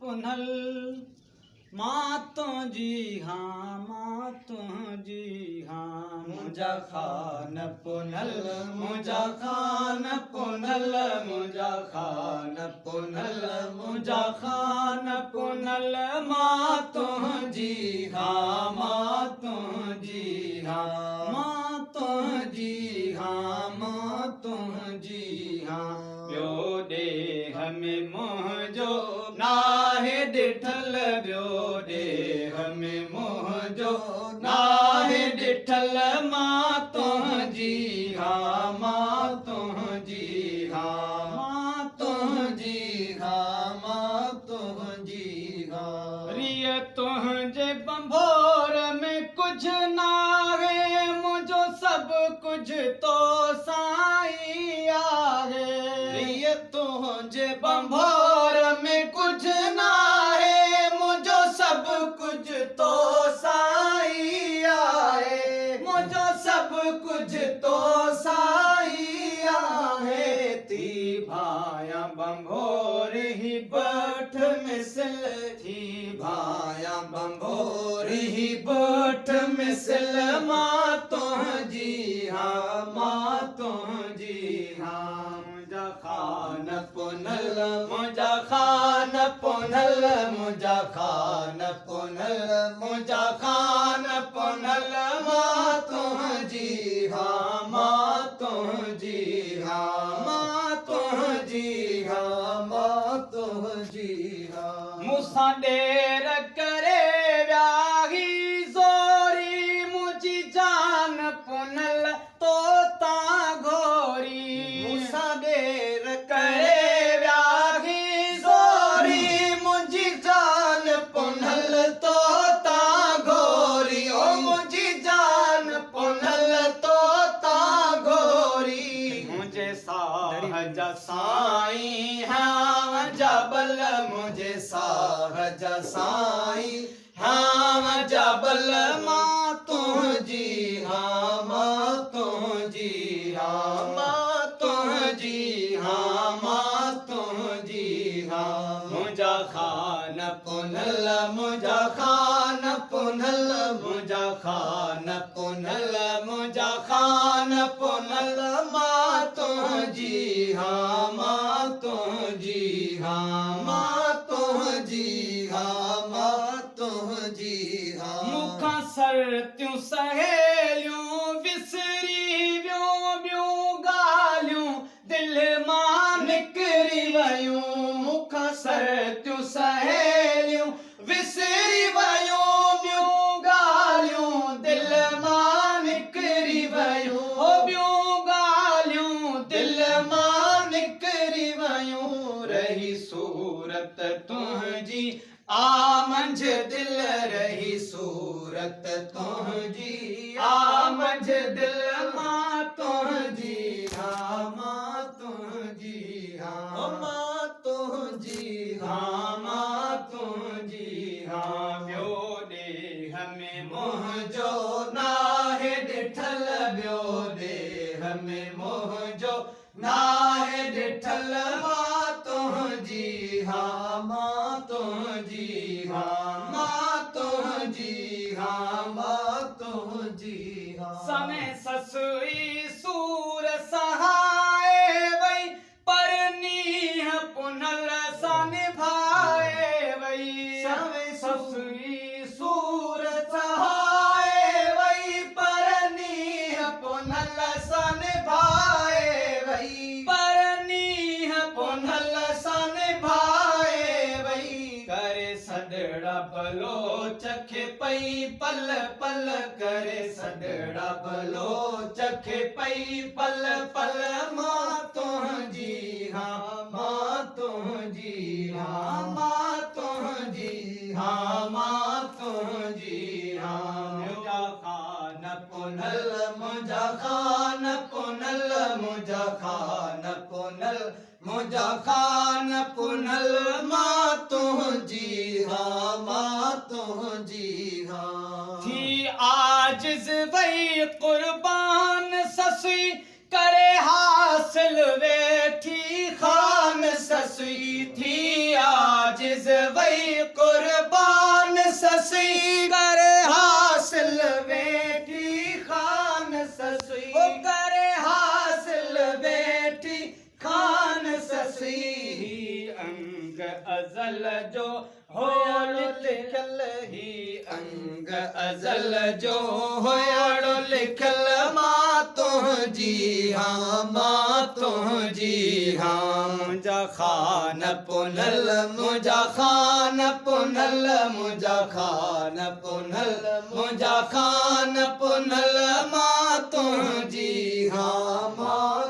पुनल मां तुंहिंजी हाँ मां तुंहिंजी हाँ मुंहिंजा खान पुनल मुंहिंजा खान पुनल मुंहिंजा खान पुनल मुंहिंजा खान पुनल मां तुंहिंजी हाँ मां तुंहिंजी हाँ मां तुंहिंजी हाँ मां तुंहिंजी हाँ ॿियो ॾेह में मुंहिंजो नाहे ॾिठल ॿियो ॾेह में मुंहिंजो नाहे ॾिठल मां तुंहिंजी हाँ मां तुंहिंजी हाँ मां तुंहिंजी हाँ मां तुंहिंजी हाँ रिय तुंहिंजे बंभोर में कुझु नाहे मुंहिंजो सभु कुझु तो साईं आहे रिय तुंहिंजे बंभोर में कुझु नाहे मुंहिंजो सभु कुझु तो साईं आहे मुंहिंजो सभु कुझु तो साईं आहे थी भाया बंभोर ही बठ मिसल थी भाया बंभोर ही बठ मिसल मां तुंहिंजी हाँ मां तुंहिंजी हाँ मुंहिंजा खान पुनल मुंहिंजा खान पुनल मुंहिंजा खान पुनल मुंहिंजा खान पुनल मां तुंहिंजी हाँ मां तुंहिंजी हाँ मां तुंहिंजी हाँ मां तुंहिंजी हाँ मूंसां ॾेर करे व्याही ज़ोरी मुंहिंजी जान पुनल तो तां घोरी मूंसां ॾेर करे व्याही ज़ोरी मुंहिंजी जान पुनल तो तां घोरी ओ मुंहिंजी जान पुनल तो तां घोरी मुंहिंजे साह जा साईं हाँ जबल मुंहिंजे साह जा साईं हाँ जबल मां तुंहिंजी हाँ मां तुंहिंजी हाँ मां तुंहिंजी हाँ मां तुंहिंजी हाँ मुंहिंजा खान पुनल मुंहिंजा खान पुनल मुंहिंजा खान पुनल मुंहिंजा खान पुनल मां तुंहिंजी हाँ मां तुंहिंजी हाँ मां तुंहिंजी हाँ मां तुंहिंजी हाँ मूंखां सरतियूं सहेलियूं विसरी ॿियूं ॻाल्हियूं दिलि मां निकिरी वयूं मूंखां सरतियूं सहेलियूं विसरी ॿियूं ॻाल्हियूं दिलि मां निकिरी वयूं हो ॿियूं ॻाल्हियूं दिलि मां निकिरी वयूं रही सूरत तुंहिंजी आ मंझ दिल रही सूरत तुंहिंजी आ मंझ दिल मां तुंहिंजी हाँ मां तुंहिंजी हाँ मां तुंहिंजी हाँ मां तुंहिंजी हाँ ॿियो ॾेह में मुंहिंजो नाहे ॾिठल ॿियो ॾेह में मुंहिंजो नाहे ॾिठल मां तुंहिंजी हाँ मां तुंहिंजी हाँ मां तुंहिंजी हाँ मां तुंहिंजी हाँ समय ससुई सूर सहाए वई पर नीह पुनल सां निभाए वई समय ससुई सूर सहाए वई पर नीह पुनल सां निभाए वई पर नीह पुनल सां निभाए वई करे सॾड़ा बलोच खे पई पल पल करे सॾड़ा बलोच खे पई पल पल मां तुंहिंजी हाँ मां तुंहिंजी हाँ मां तुंहिंजी हाँ मां तुंहिंजी हाँ मुंहिंजा खान पुनल मुंहिंजा खान पुनल मुंहिंजा खान पुनल मुंहिंजा खान पुनल मां तुंहिंजी हाँ मां तुंहिंजी हाँ थी आजिज़ वई क़ुर्बान ससुई करे हासिल वेठी खान ससुई थी आजिज़ वही कुर्बान ससुई करे हासिल बेटी खान ससुई वो करे हासिल बेटी खान ससुई अंग अज़ल जो होयो लिखल ही अंग अज़ल जो होयो लिखल मां तुंहिंजी हाँ मां तुंहिंजी हाँ मुंहिंजा खान पुनल मुंहिंजा खान पुनल मुंहिंजा खान पुनल मुंहिंजा खान पुनल मां तुंहिंजी हाँ मां